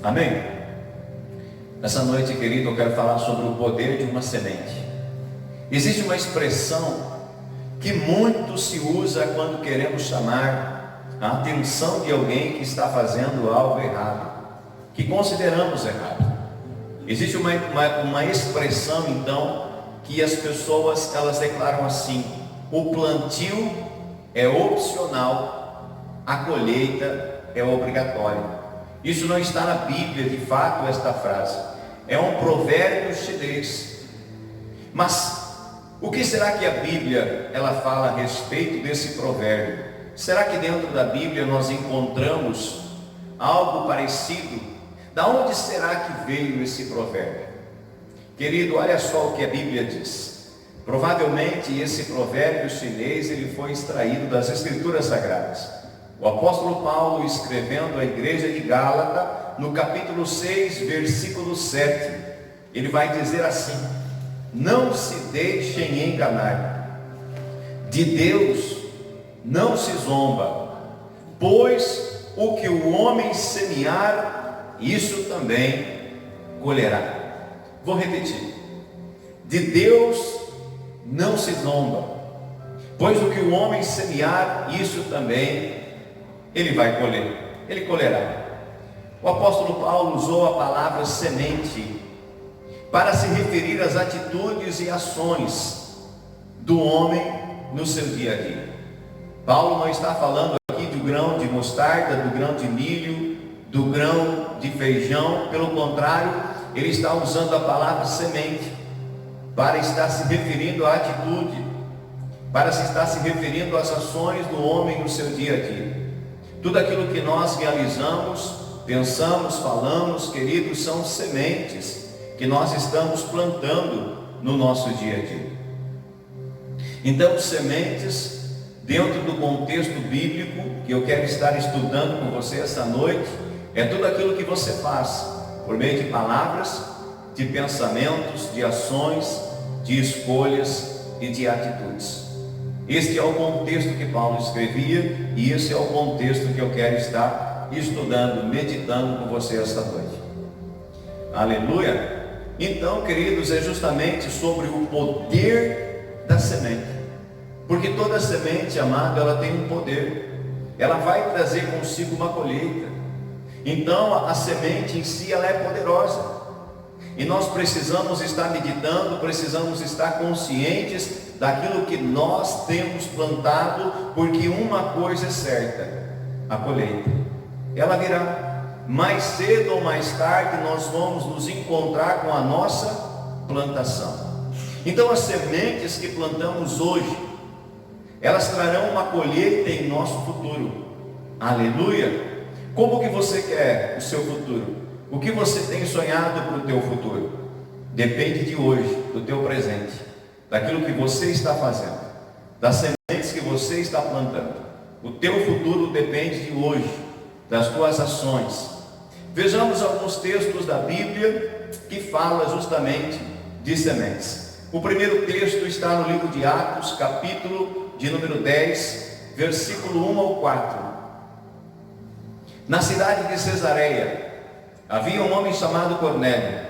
Amém? Nessa noite, querido, eu quero falar sobre o poder de uma semente. Existe uma expressão que muito se usa quando queremos chamar a atenção de alguém que está fazendo algo errado, que consideramos errado. Existe uma expressão, então, que as pessoas, elas declaram assim: o plantio é opcional, a colheita é obrigatória. Isso não está na Bíblia, de fato, esta frase. É um provérbio chinês. Mas o que será que a Bíblia ela fala a respeito desse provérbio? Será que dentro da Bíblia nós encontramos algo parecido? Da onde será que veio esse provérbio? Querido, olha só o que a Bíblia diz. Provavelmente esse provérbio chinês ele foi extraído das Escrituras Sagradas. O apóstolo Paulo, escrevendo à igreja de Gálata, no capítulo 6, versículo 7, ele vai dizer assim: não se deixem enganar, de Deus não se zomba, pois o que o homem semear, isso também colherá. Vou repetir: de Deus não se zomba, pois o que o homem semear, isso também ele vai colher, ele colherá. O apóstolo Paulo usou a palavra semente para se referir às atitudes e ações do homem no seu dia a dia. Paulo não está falando aqui do grão de mostarda, do grão de milho, do grão de feijão. Pelo contrário, ele está usando a palavra semente para estar se referindo à atitude, para se estar se referindo às ações do homem no seu dia a dia. Tudo aquilo que nós realizamos, pensamos, falamos, queridos, são sementes que nós estamos plantando no nosso dia a dia. Então, sementes, dentro do contexto bíblico que eu quero estar estudando com você essa noite, é tudo aquilo que você faz, por meio de palavras, de pensamentos, de ações, de escolhas e de atitudes. Este é o contexto que Paulo escrevia, e esse é o contexto que eu quero estar estudando, meditando com você esta noite. Aleluia! Então, queridos, é justamente sobre o poder da semente. Porque toda semente, amado, ela tem um poder. Ela vai trazer consigo uma colheita. Então, a semente em si, ela é poderosa. E nós precisamos estar meditando, precisamos estar conscientes daquilo que nós temos plantado, porque uma coisa é certa: a colheita, ela virá. Mais cedo ou mais tarde nós vamos nos encontrar com a nossa plantação. Então as sementes que plantamos hoje, elas trarão uma colheita em nosso futuro. Aleluia! Como que você quer o seu futuro? O que você tem sonhado para o teu futuro? Depende de hoje, do teu presente, daquilo que você está fazendo, das sementes que você está plantando. O teu futuro depende de hoje, das tuas ações. Vejamos alguns textos da Bíblia que falam justamente de sementes. O primeiro texto está no livro de Atos, capítulo de número 10, versículo 1 ao 4. Na cidade de Cesareia havia um homem chamado Cornélio,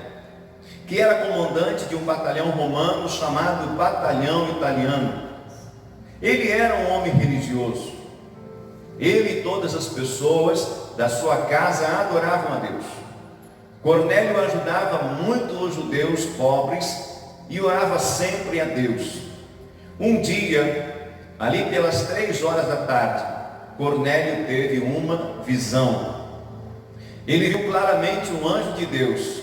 que era comandante de um batalhão romano chamado Batalhão Italiano. Ele era um homem religioso. Ele e todas as pessoas da sua casa adoravam a Deus. Cornélio ajudava muito os judeus pobres e orava sempre a Deus. Um dia, ali pelas 3 horas da tarde, Cornélio teve uma visão. Ele viu claramente um anjo de Deus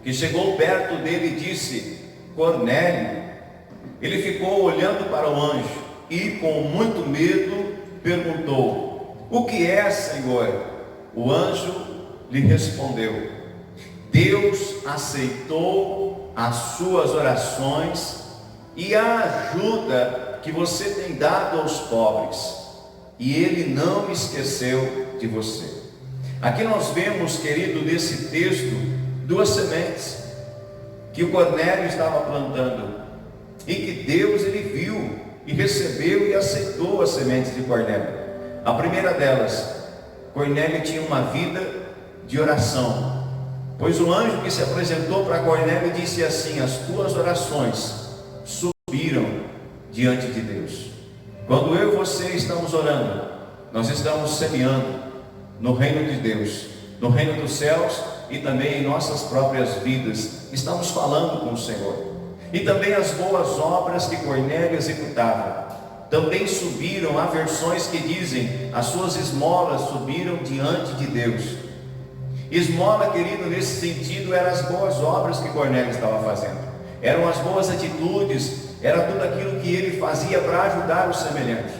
que chegou perto dele e disse: Cornélio. Ele ficou olhando para o anjo e, com muito medo, perguntou: o que é, Senhor? O anjo lhe respondeu: Deus aceitou as suas orações e a ajuda que você tem dado aos pobres, e Ele não esqueceu de você. Aqui nós vemos, querido, nesse texto, 2 sementes que o Cornélio estava plantando, e que Deus ele viu e recebeu e aceitou as sementes de Cornélio. A primeira delas, Cornélio tinha uma vida de oração. Pois o anjo que se apresentou para Cornélio disse assim: as tuas orações subiram diante de Deus. Quando eu e você estamos orando, nós estamos semeando no reino de Deus, no reino dos céus e também em nossas próprias vidas. Estamos falando com o Senhor. E também as boas obras que Cornélio executava também subiram. Há versões que dizem: as suas esmolas subiram diante de Deus. Esmola, querido, nesse sentido, eram as boas obras que Cornélio estava fazendo, eram as boas atitudes, era tudo aquilo que ele fazia para ajudar o semelhante,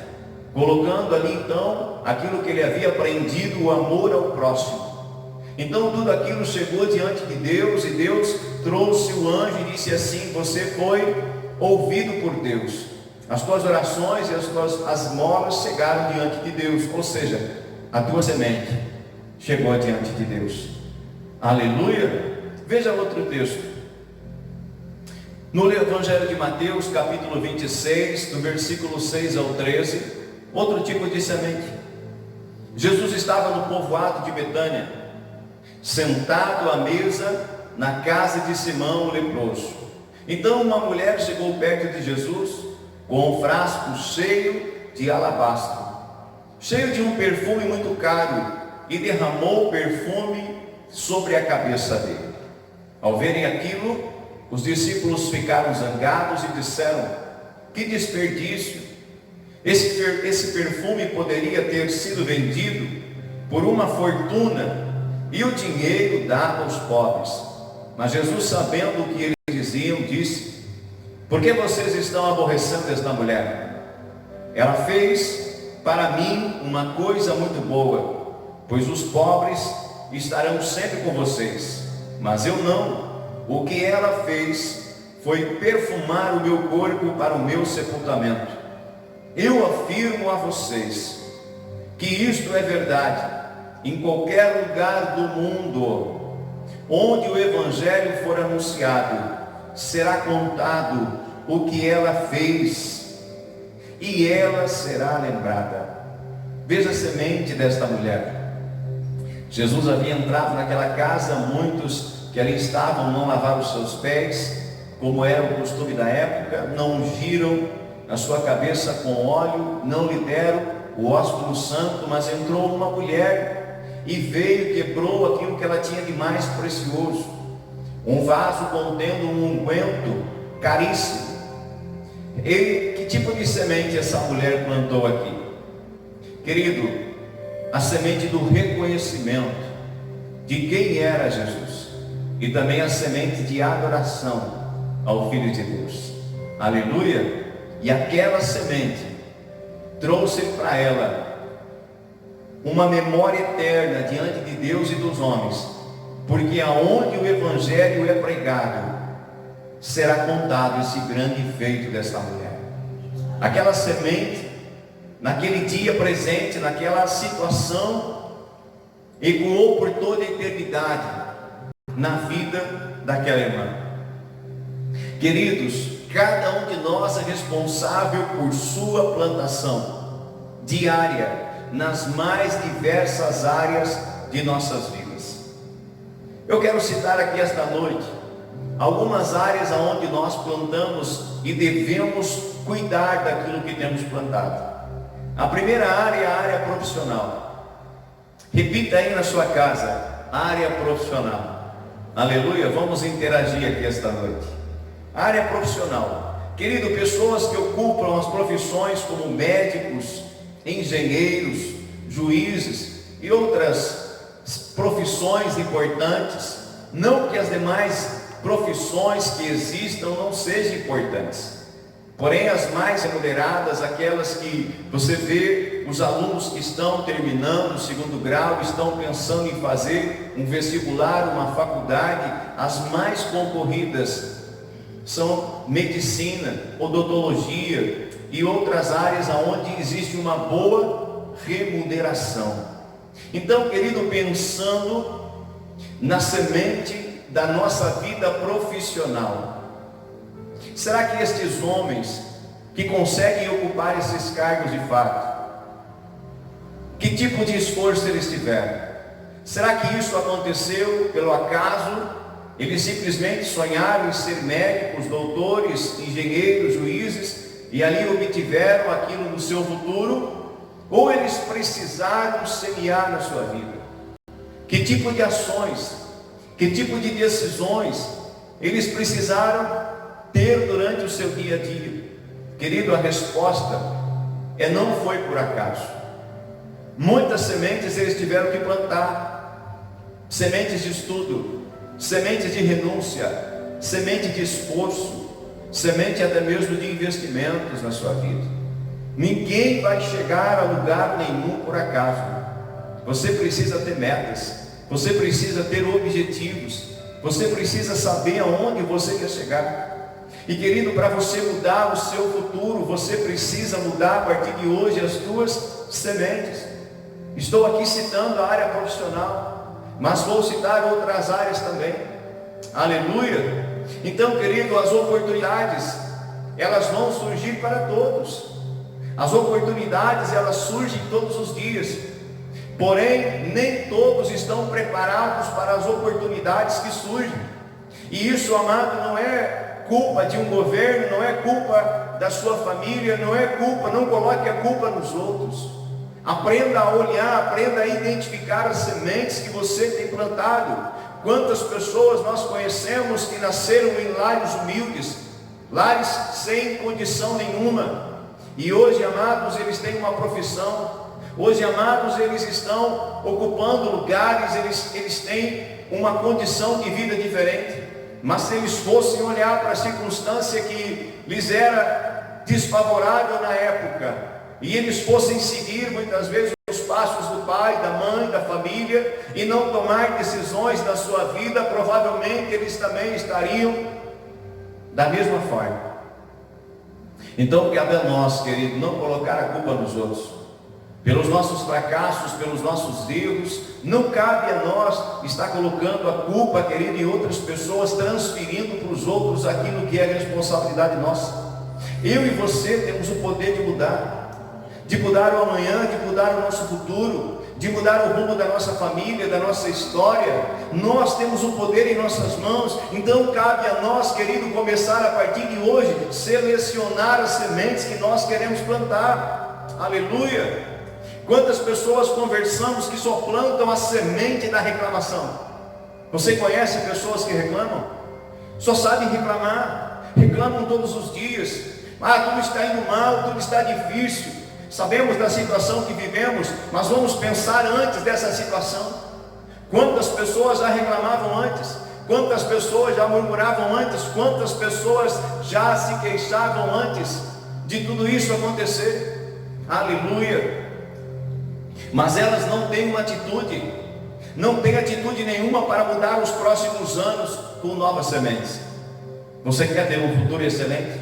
colocando ali então aquilo que ele havia aprendido, o amor ao próximo. Então tudo aquilo chegou diante de Deus, e Deus trouxe o anjo e disse assim: você foi ouvido por Deus, as tuas orações e as tuas esmolas chegaram diante de Deus, ou seja, a tua semente chegou diante de Deus. Aleluia. Veja outro texto, no Evangelho de Mateus, capítulo 26, do versículo 6 ao 13, outro tipo de semente. Jesus estava no povoado de Betânia, sentado à mesa na casa de Simão o leproso. Então uma mulher chegou perto de Jesus com um frasco cheio de alabastro, cheio de um perfume muito caro, e derramou o perfume sobre a cabeça dele. Ao verem aquilo, os discípulos ficaram zangados e disseram: que desperdício! Esse perfume poderia ter sido vendido por uma fortuna e o dinheiro dado aos pobres. Mas Jesus, sabendo o que eles diziam, disse: por que vocês estão aborrecendo esta mulher? Ela fez para mim uma coisa muito boa, pois os pobres estarão sempre com vocês, mas eu não. O que ela fez foi perfumar o meu corpo para o meu sepultamento. Eu afirmo a vocês que isto é verdade. Em qualquer lugar do mundo onde o Evangelho for anunciado, será contado o que ela fez, e ela será lembrada. Veja a semente desta mulher. Jesus havia entrado naquela casa, muitos que ali estavam não lavaram os seus pés, como era o costume da época, não ungiram a sua cabeça com óleo, não lhe deram o ósculo santo, mas entrou uma mulher e veio e quebrou aquilo que ela tinha de mais precioso, um vaso contendo um unguento caríssimo. E que tipo de semente essa mulher plantou aqui? Querido, a semente do reconhecimento de quem era Jesus, e também a semente de adoração ao Filho de Deus. Aleluia. E aquela semente trouxe para ela uma memória eterna diante de Deus e dos homens, porque aonde o Evangelho é pregado, será contado esse grande feito desta mulher. Aquela semente, naquele dia presente, naquela situação, ecoou por toda a eternidade na vida daquela irmã. Queridos, cada um de nós é responsável por sua plantação diária nas mais diversas áreas de nossas vidas. Eu quero citar aqui esta noite algumas áreas aonde nós plantamos e devemos cuidar daquilo que temos plantado. A primeira área é a área profissional. Repita aí na sua casa: área profissional. Aleluia. Vamos interagir aqui esta noite. Área profissional. Querido, pessoas que ocupam as profissões como médicos, engenheiros, juízes e outras profissões importantes. Não que as demais profissões que existam não sejam importantes, porém as mais remuneradas, aquelas que você vê os alunos que estão terminando o segundo grau, estão pensando em fazer um vestibular, uma faculdade, as mais concorridas são medicina, odontologia e outras áreas onde existe uma boa remuneração. Então, querido, pensando na semente da nossa vida profissional, será que estes homens que conseguem ocupar esses cargos de fato, que tipo de esforço eles tiveram? Será que isso aconteceu pelo acaso? Eles simplesmente sonharam em ser médicos, doutores, engenheiros, juízes, e ali obtiveram aquilo no seu futuro? Ou eles precisaram semear na sua vida? Que tipo de ações, que tipo de decisões eles precisaram ter durante o seu dia a dia? Querido, a resposta não foi por acaso. Muitas sementes eles tiveram que plantar, sementes de estudo, sementes de renúncia, semente de esforço, semente até mesmo de investimentos na sua vida. Ninguém vai chegar a lugar nenhum por acaso. Você precisa ter metas, você precisa ter objetivos, você precisa saber aonde você quer chegar. E querido, para você mudar o seu futuro, você precisa mudar a partir de hoje as suas sementes. Estou aqui citando a área profissional, mas vou citar outras áreas também. Aleluia! Então, querido, as oportunidades, elas vão surgir para todos. As oportunidades, elas surgem todos os dias. Porém, nem todos estão preparados para as oportunidades que surgem. E isso, amado, não é culpa de um governo, não é culpa da sua família, não coloque a culpa nos outros. Aprenda a olhar, aprenda a identificar as sementes que você tem plantado. Quantas pessoas nós conhecemos que nasceram em lares humildes, lares sem condição nenhuma, e hoje, amados, eles têm uma profissão. Hoje, amados, eles estão ocupando lugares, eles têm uma condição de vida diferente. Mas se eles fossem olhar para a circunstância que lhes era desfavorável na época, e eles fossem seguir muitas vezes os passos do pai, da mãe, da família, e não tomar decisões na sua vida, provavelmente eles também estariam da mesma forma. Então cabe a nós, querido, não colocar a culpa nos outros. Pelos nossos fracassos, pelos nossos erros, não cabe a nós estar colocando a culpa, querido, em outras pessoas, transferindo para os outros aquilo que é responsabilidade nossa. Eu e você temos o poder de mudar o amanhã, de mudar o nosso futuro, de mudar o rumo da nossa família, da nossa história. Nós temos o poder em nossas mãos. Então cabe a nós, querido, começar a partir de hoje, selecionar as sementes que nós queremos plantar. Aleluia! Quantas pessoas conversamos que só plantam a semente da reclamação? Você conhece pessoas que reclamam? Só sabem reclamar, reclamam todos os dias. Tudo está indo mal, tudo está difícil. Sabemos da situação que vivemos, mas vamos pensar antes dessa situação. Quantas pessoas já reclamavam antes? Quantas pessoas já murmuravam antes? Quantas pessoas já se queixavam antes de tudo isso acontecer? Aleluia! Mas elas não têm uma atitude, não têm atitude nenhuma para mudar os próximos anos com novas sementes. Você quer ter um futuro excelente?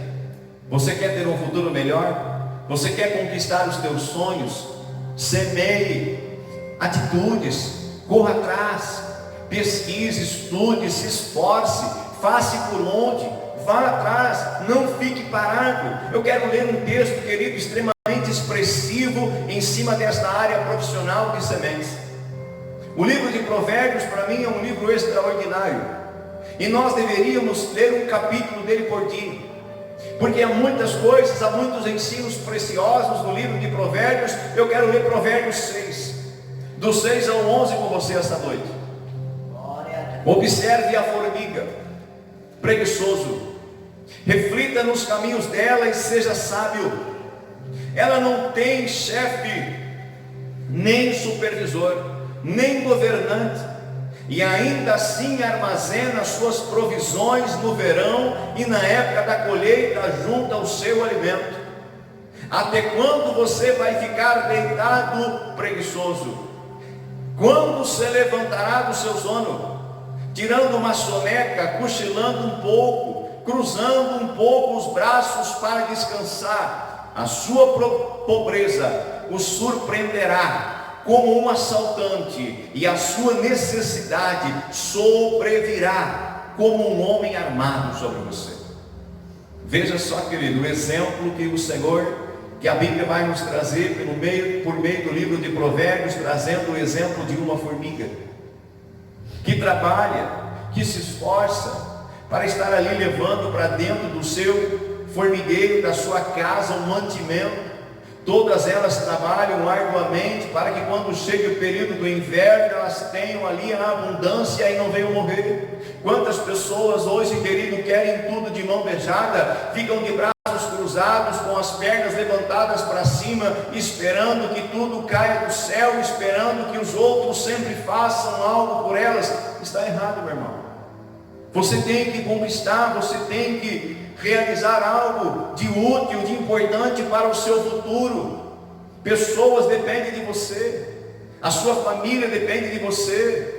Você quer ter um futuro melhor? Você quer conquistar os teus sonhos? Semeie atitudes, corra atrás, pesquise, estude, se esforce, faça por onde, vá atrás, não fique parado. Eu quero ler um texto, querido, extremamente expressivo em cima desta área profissional de sementes. O livro de Provérbios, para mim, é um livro extraordinário, e nós deveríamos ler um capítulo dele por dia, porque há muitas coisas, há muitos ensinos preciosos no livro de Provérbios. Eu quero ler Provérbios 6, do 6 ao 11 com você esta noite. Observe a formiga, preguiçoso, reflita nos caminhos dela e seja sábio. Ela não tem chefe, nem supervisor, nem governante, e ainda assim armazena suas provisões no verão e na época da colheita junta ao seu alimento. Até quando você vai ficar deitado preguiçoso? Quando se levantará do seu sono? Tirando uma soneca, cochilando um pouco, cruzando um pouco os braços para descansar. A sua pobreza o surpreenderá como um assaltante, e a sua necessidade sobrevirá como um homem armado sobre você. Veja só, querido, o exemplo que o Senhor, que a Bíblia vai nos trazer por meio do livro de Provérbios, trazendo o exemplo de uma formiga. que trabalha, que se esforça para estar ali levando para dentro do seu formigueiro, da sua casa, um mantimento. Todas elas trabalham arduamente para que quando chegue o período do inverno, elas tenham ali a abundância e não venham morrer. Quantas pessoas hoje, querido, querem tudo de mão beijada, ficam de braços cruzados, com as pernas levantadas para cima, esperando que tudo caia do céu, esperando que os outros sempre façam algo por elas. Está errado, meu irmão. Você tem que conquistar, você tem que realizar algo de útil, de importante para o seu futuro. Pessoas dependem de você, a sua família depende de você.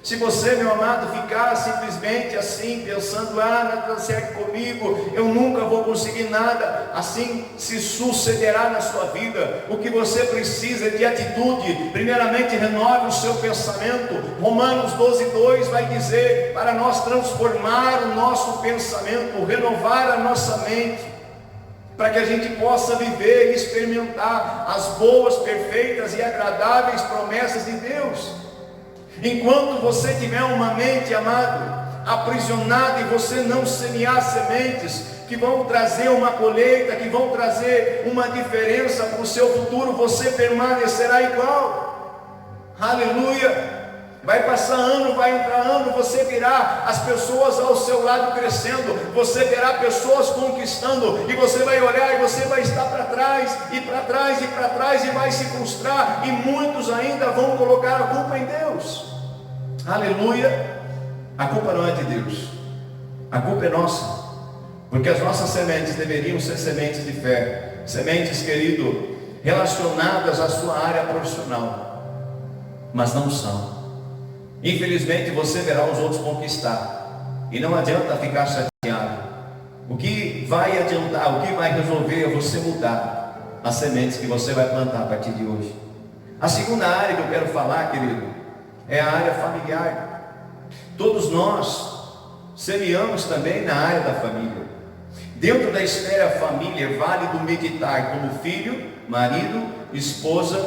Se você, meu amado, ficar simplesmente assim, pensando, não está certo comigo, eu nunca vou conseguir nada, assim se sucederá na sua vida. O que você precisa é de atitude. Primeiramente, renove o seu pensamento. Romanos 12:2 vai dizer para nós transformar o nosso pensamento, renovar a nossa mente, para que a gente possa viver e experimentar as boas, perfeitas e agradáveis promessas de Deus. Enquanto você tiver uma mente, amado, aprisionada, e você não semear sementes que vão trazer uma colheita, que vão trazer uma diferença para o seu futuro, você permanecerá igual. Aleluia! Vai passar ano, vai entrar ano, você verá as pessoas ao seu lado crescendo, você verá pessoas conquistando, e você vai olhar e você vai estar para trás, e para trás, e para trás, e vai se frustrar, e muitos ainda vão colocar a culpa em Deus. Aleluia! A culpa não é de Deus, a culpa é nossa, porque as nossas sementes deveriam ser sementes de fé, sementes, querido, relacionadas à sua área profissional, mas não são. Infelizmente você verá os outros conquistar, e não adianta ficar chateado. O que vai adiantar, o que vai resolver é você mudar as sementes que você vai plantar a partir de hoje. A segunda área que eu quero falar, querido, é a área familiar. Todos nós semeamos também na área da família. Dentro da esfera família é válido meditar como filho, marido, esposa,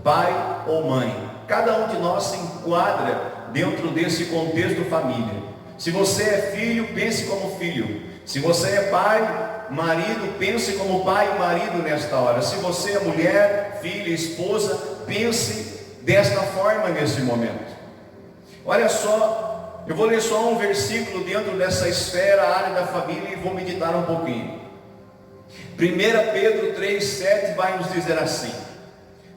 pai ou mãe. Cada um de nós se enquadra dentro desse contexto família. Se você é filho, pense como filho. Se você é pai, marido, pense como pai e marido nesta hora. Se você é mulher, filha, esposa, pense desta forma nesse momento. Olha só, eu vou ler só um versículo dentro dessa esfera, a área da família, e vou meditar um pouquinho. 1 Pedro 3,7 vai nos dizer assim: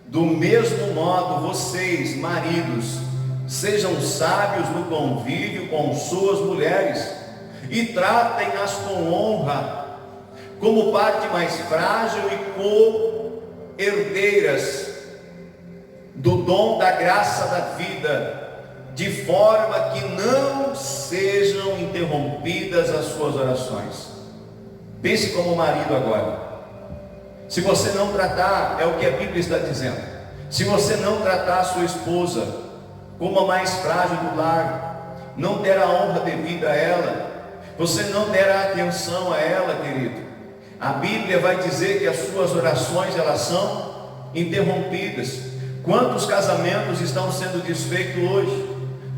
do mesmo modo, vocês, maridos, sejam sábios no convívio com suas mulheres, e tratem-nas com honra, como parte mais frágil e co-herdeiras do dom da graça da vida, de forma que não sejam interrompidas as suas orações. Pense como marido agora. Se você não tratar, é o que a Bíblia está dizendo, se você não tratar a sua esposa como a mais frágil do lar, não der a honra devida a ela, você não der a atenção a ela, querido, a Bíblia vai dizer que as suas orações, elas são interrompidas. Quantos casamentos estão sendo desfeitos hoje?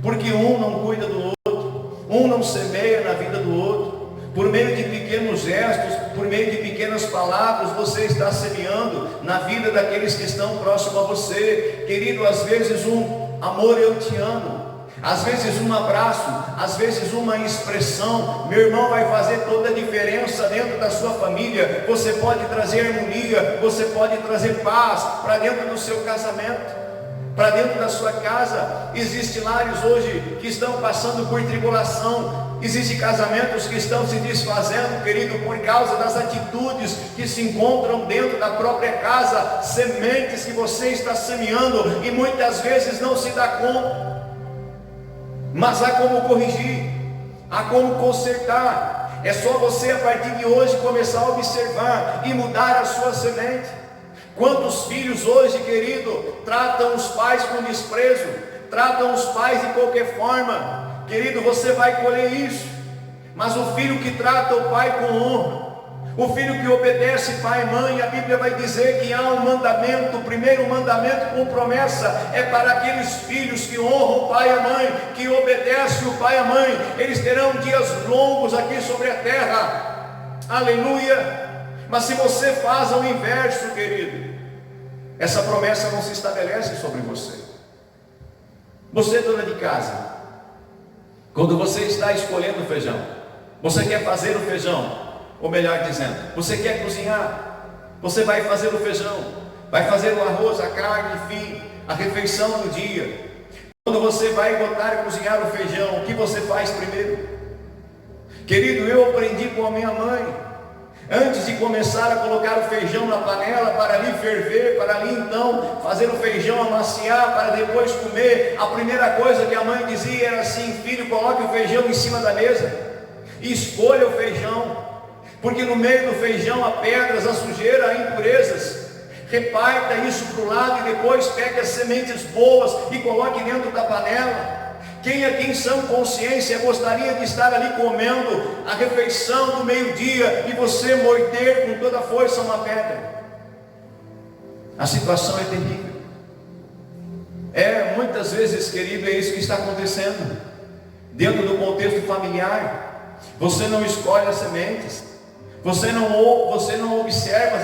Porque um não cuida do outro, um não semeia na vida do outro. Por meio de pequenos gestos, por meio de pequenas palavras, você está semeando na vida daqueles que estão próximos a você. Querido, às vezes um amor, eu te amo, às vezes um abraço, às vezes uma expressão, meu irmão, vai fazer toda a diferença dentro da sua família. Você pode trazer harmonia, você pode trazer paz para dentro do seu casamento, para dentro da sua casa. Existem lares hoje que estão passando por tribulação, existem casamentos que estão se desfazendo, querido, por causa das atitudes que se encontram dentro da própria casa, sementes que você está semeando e muitas vezes não se dá conta. Mas há como corrigir, há como consertar. É só você a partir de hoje começar a observar e mudar a sua semente. Quantos filhos hoje, querido, tratam os pais com desprezo, tratam os pais de qualquer forma. Querido, você vai colher isso. Mas o filho que trata o pai com honra, O filho que obedece pai e mãe, a Bíblia vai dizer que há um mandamento, o primeiro mandamento com promessa, é para aqueles filhos que honram o pai e a mãe, que obedecem o pai e a mãe, eles terão dias longos aqui sobre a terra, aleluia. Mas se você faz ao inverso, querido, essa promessa não se estabelece sobre você. Você, dona de casa, quando você está escolhendo o feijão, você quer fazer o feijão, ou melhor dizendo, você quer cozinhar, você vai fazer o feijão, vai fazer o arroz, a carne, enfim, a refeição do dia. Quando você vai botar e cozinhar o feijão, o que você faz primeiro? Querido, eu aprendi com a minha mãe, antes de começar a colocar o feijão na panela, para ali ferver, para ali então fazer o feijão amaciar, para depois comer, a primeira coisa que a mãe dizia era assim: filho, coloque o feijão em cima da mesa, e escolha o feijão, porque no meio do feijão há pedras, há sujeira, há impurezas. Reparta isso para o lado e depois pegue as sementes boas e coloque dentro da panela. Quem aqui em sã consciência gostaria de estar ali comendo a refeição do meio-dia e você morder com toda a força uma pedra? A situação é terrível. Muitas vezes, querido, é isso que está acontecendo dentro do contexto familiar. Você não escolhe as sementes, você não observa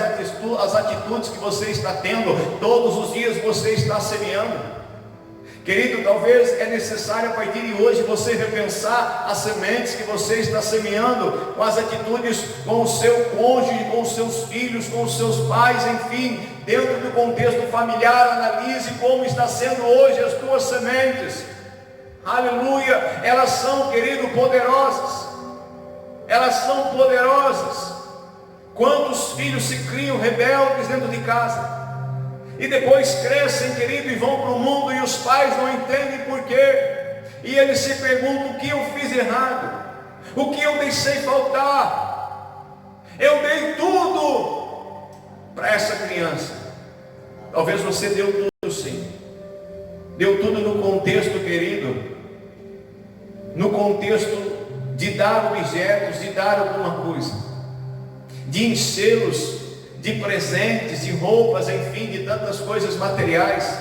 as atitudes que você está tendo. Todos os dias você está semeando. Querido, talvez é necessário a partir de hoje você repensar as sementes que você está semeando, com as atitudes com o seu cônjuge, com os seus filhos, com os seus pais, enfim, dentro do contexto familiar. Analise como está sendo hoje as tuas sementes. Aleluia, elas são, querido, poderosas. Elas são poderosas. Quantos filhos se criam rebeldes dentro de casa e depois crescem, querido, e vão para o mundo, e os pais não entendem por quê, e eles se perguntam: o que eu fiz errado? O que eu deixei faltar? Eu dei tudo para essa criança. Talvez você deu tudo, sim. Deu tudo no contexto, querido, no contexto de dar objetos, de dar alguma coisa, de enchê-los de presentes, de roupas, enfim, de tantas coisas materiais.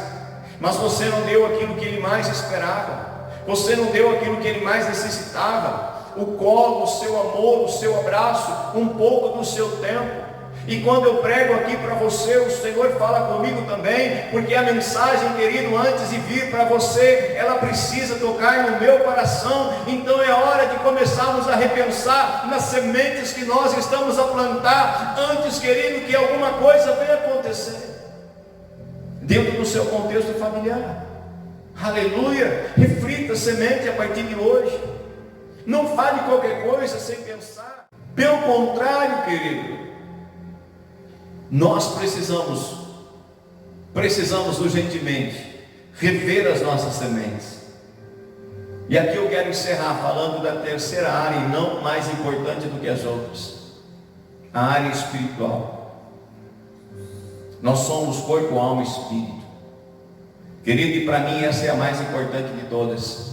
Mas você não deu aquilo que ele mais esperava, você não deu aquilo que ele mais necessitava: o colo, o seu amor, o seu abraço, um pouco do seu tempo. E quando eu prego aqui para você, o Senhor fala comigo também, porque a mensagem, querido, antes de vir para você, ela precisa tocar no meu coração. Então é hora de começarmos a repensar nas sementes que nós estamos a plantar, antes, querido, que alguma coisa venha acontecer dentro do seu contexto familiar. Aleluia, reflita a semente a partir de hoje. Não fale qualquer coisa sem pensar. Pelo contrário, querido, nós precisamos urgentemente rever as nossas sementes. E aqui eu quero encerrar falando da terceira área, e não mais importante do que as outras, a área espiritual. Nós somos corpo, alma e espírito. Querido, e para mim essa é a mais importante de todas,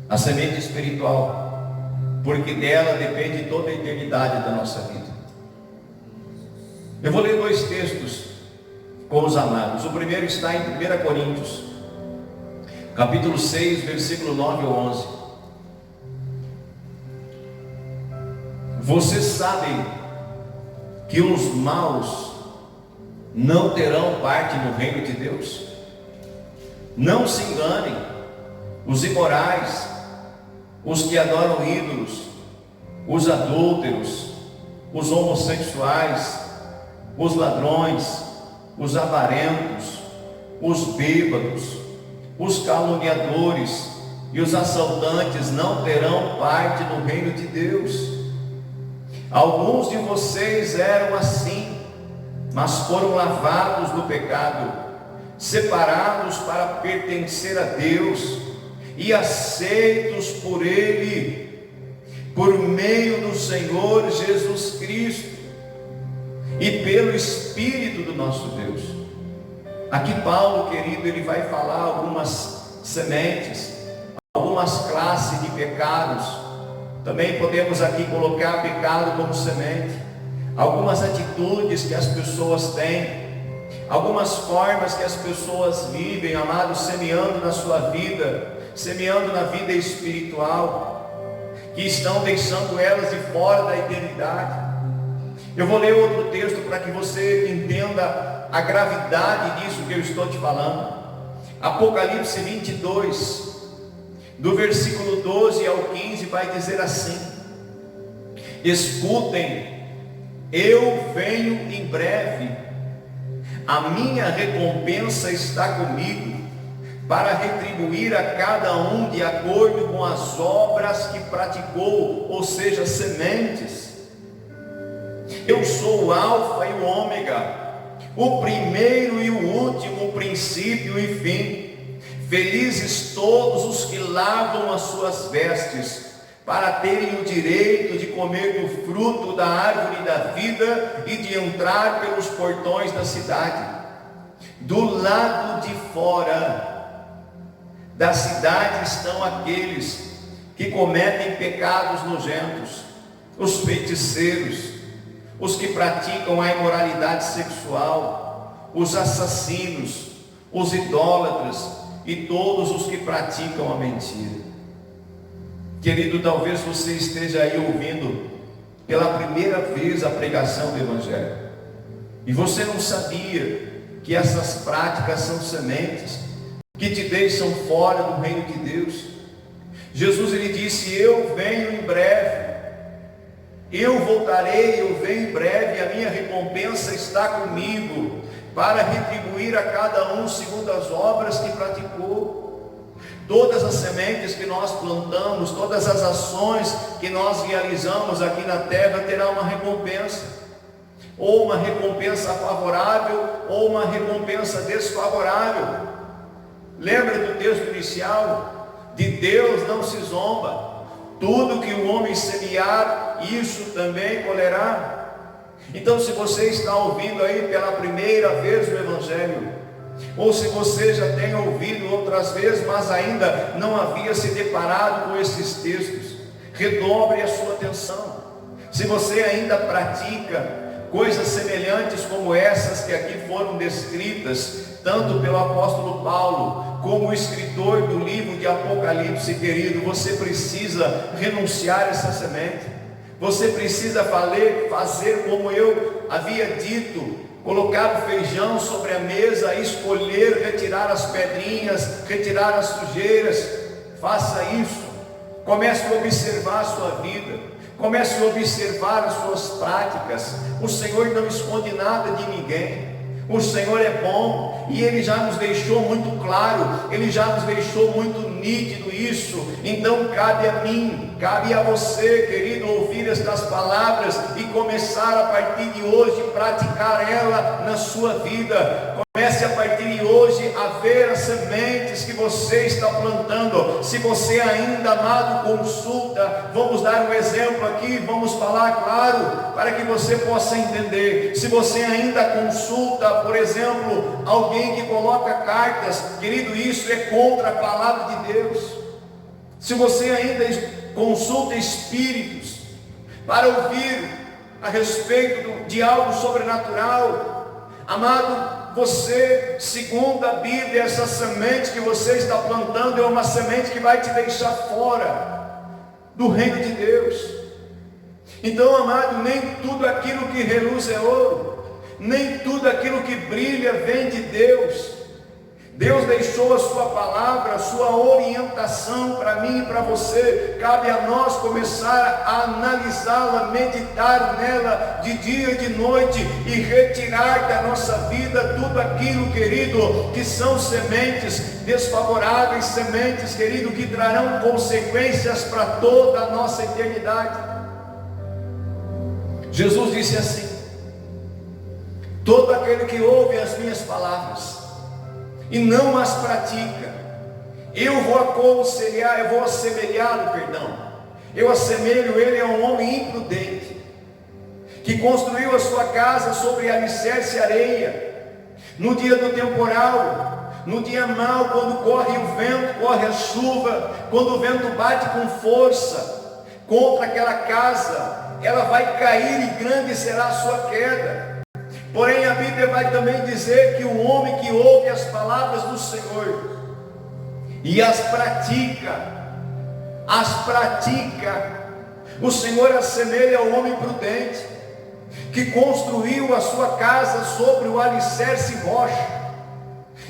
a semente espiritual, porque dela depende toda a eternidade da nossa vida. Eu vou ler dois textos com os amados. O primeiro está em 1 Coríntios, capítulo 6, versículo 9 ao 11. Vocês sabem que os maus não terão parte no reino de Deus. Não se enganem: os imorais, os que adoram ídolos, os adúlteros, os homossexuais, os ladrões, os avarentos, os bêbados, os caluniadores e os assaltantes não terão parte no reino de Deus. Alguns de vocês eram assim, mas foram lavados do pecado, separados para pertencer a Deus e aceitos por Ele, por meio do Senhor Jesus Cristo e pelo Espírito do nosso Deus. Aqui Paulo, querido, ele vai falar algumas sementes, algumas classes de pecados. Também podemos aqui colocar pecado como semente. algumas atitudes que as pessoas têm, algumas formas que as pessoas vivem, amados, semeando na sua vida, semeando na vida espiritual, que estão deixando elas de fora da eternidade. Eu vou ler outro texto para que você entenda a gravidade disso que eu estou te falando. Apocalipse 22, do versículo 12 ao 15, vai dizer assim: escutem, eu venho em breve, a minha recompensa está comigo, para retribuir a cada um de acordo com as obras que praticou, ou seja, sementes. Eu sou o Alfa e o Ômega, o primeiro e o último, o princípio e fim. Felizes todos os que lavam as suas vestes, para terem o direito de comer do fruto da árvore da vida e de entrar pelos portões da cidade. Do lado de fora da cidade estão aqueles que cometem pecados nojentos, os feiticeiros, os que praticam a imoralidade sexual, os assassinos, os idólatras e todos os que praticam a mentira. Querido, talvez você esteja aí ouvindo pela primeira vez a pregação do Evangelho, e você não sabia que essas práticas são sementes que te deixam fora do reino de Deus. Jesus, ele disse: eu venho em breve, eu voltarei, eu venho em breve, a minha recompensa está comigo, para retribuir a cada um segundo as obras que praticou. Todas as sementes que nós plantamos, todas as ações que nós realizamos aqui na terra terá uma recompensa, ou uma recompensa favorável, ou uma recompensa desfavorável. Lembra do texto inicial? De Deus não se zomba, tudo que o homem semear, isso também colherá. Então, se você está ouvindo aí pela primeira vez o Evangelho, ou se você já tem ouvido outras vezes, mas ainda não havia se deparado com esses textos, redobre a sua atenção. Se você ainda pratica coisas semelhantes como essas que aqui foram descritas, tanto pelo apóstolo Paulo, como o escritor do livro de Apocalipse, querido, você precisa renunciar a essa semente. Você precisa fazer como eu havia dito, colocar o feijão sobre a mesa, escolher, retirar as pedrinhas, retirar as sujeiras. Faça isso. Comece a observar a sua vida, comece a observar as suas práticas. O Senhor não esconde nada de ninguém. O Senhor é bom e Ele já nos deixou muito claro, Ele já nos deixou muito nítido isso. Então cabe a mim, cabe a você, querido, ouvir estas palavras e começar a partir de hoje praticar ela na sua vida. Comece a partir de hoje a ver as sementes que você está plantando. Se você ainda, amado, consulta, vamos dar um exemplo aqui, vamos falar claro, para que você possa entender. Se você ainda consulta, por exemplo, alguém que coloca cartas, querido, isso é contra a palavra de Deus. Se você ainda consulta espíritos para ouvir a respeito de algo sobrenatural, amado, você, segundo a Bíblia, essa semente que você está plantando é uma semente que vai te deixar fora do reino de Deus. Então, amado, nem tudo aquilo que reluz é ouro, nem tudo aquilo que brilha vem de Deus. Deus deixou a sua palavra, a sua orientação para mim e para você. Cabe a nós começar a analisá-la, meditar nela de dia e de noite e retirar da nossa vida tudo aquilo, querido, que são sementes desfavoráveis, sementes, querido, que trarão consequências para toda a nossa eternidade. Jesus disse assim: todo aquele que ouve as minhas palavras e não as pratica, eu vou aconselhar, eu assemelho ele a um homem imprudente, que construiu a sua casa sobre alicerce e areia. No dia do temporal, no dia mau, quando corre o vento, corre a chuva, quando o vento bate com força contra aquela casa, ela vai cair e grande será a sua queda. Porém a Bíblia vai também dizer que o homem que ouve as palavras do Senhor e as pratica, o Senhor assemelha ao homem prudente, que construiu a sua casa sobre o alicerce rocha,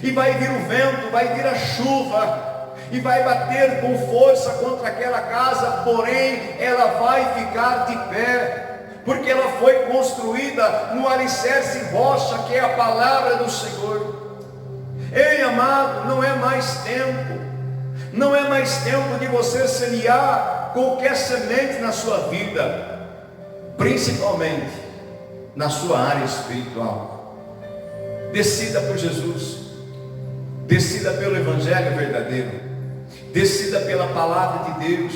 e vai vir o vento, vai vir a chuva, e vai bater com força contra aquela casa, porém ela vai ficar de pé, porque ela foi construída no alicerce rocha, que é a palavra do Senhor. Ei, amado, não é mais tempo de você semear qualquer semente na sua vida, principalmente na sua área espiritual. Decida por Jesus, decida pelo Evangelho verdadeiro, decida pela palavra de Deus.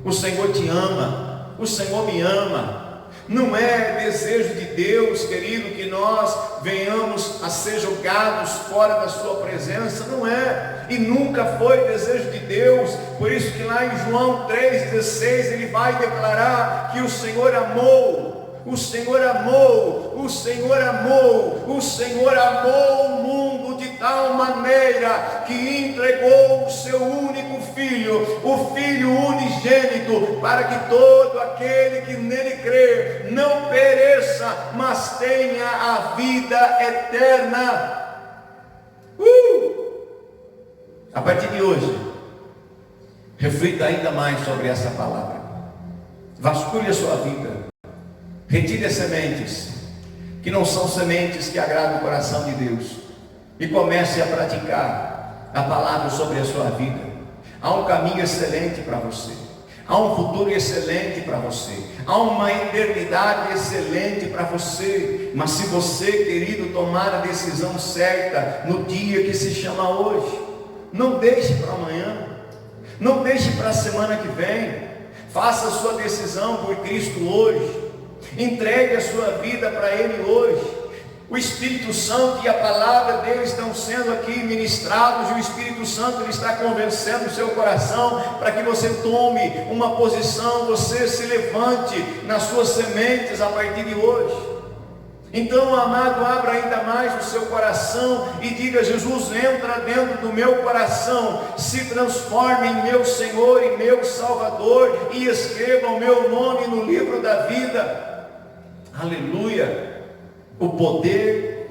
O Senhor te ama, o Senhor me ama. Não é desejo de Deus, querido, que nós venhamos a ser jogados fora da sua presença, não é, e nunca foi desejo de Deus. Por isso que lá em João 3,16 ele vai declarar que o Senhor amou o mundo de tal maneira que entregou o seu único filho, o Filho unigênito, para que todo aquele que nele crê não pereça, mas tenha a vida eterna. A partir de hoje, reflita ainda mais sobre essa palavra, vasculhe a sua vida, retire as sementes que não são sementes que agradam o coração de Deus, e comece a praticar a palavra sobre a sua vida. Há um caminho excelente para você, há um futuro excelente para você, há uma eternidade excelente para você. Mas se você, querido, tomar a decisão certa no dia que se chama hoje, não deixe para amanhã, não deixe para a semana que vem. Faça a sua decisão por Cristo hoje, entregue a sua vida para Ele hoje. O Espírito Santo e a palavra dele estão sendo aqui ministrados, e o Espírito Santo ele está convencendo o seu coração para que você tome uma posição, você se levante nas suas sementes a partir de hoje. Então, amado, abra ainda mais o seu coração e diga: Jesus, entra dentro do meu coração, se transforme em meu Senhor e meu Salvador, e escreva o meu nome no livro da vida. Aleluia! O poder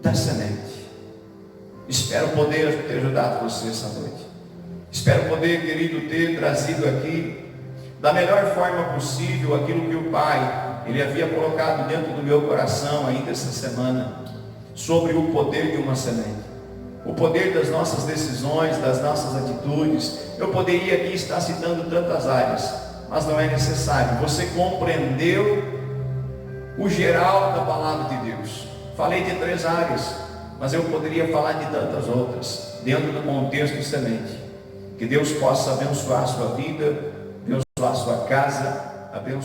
da semente. Espero poder ter ajudado você essa noite. Espero poder, querido, ter trazido aqui da melhor forma possível aquilo que o Pai ele havia colocado dentro do meu coração ainda essa semana, sobre o poder de uma semente, o poder das nossas decisões, das nossas atitudes. Eu poderia aqui estar citando tantas áreas, mas não é necessário. Você compreendeu o geral da palavra de Deus. Falei de 3 áreas, mas eu poderia falar de tantas outras, dentro do contexto de semente. Que Deus possa abençoar a sua vida, abençoar a sua casa, abençoar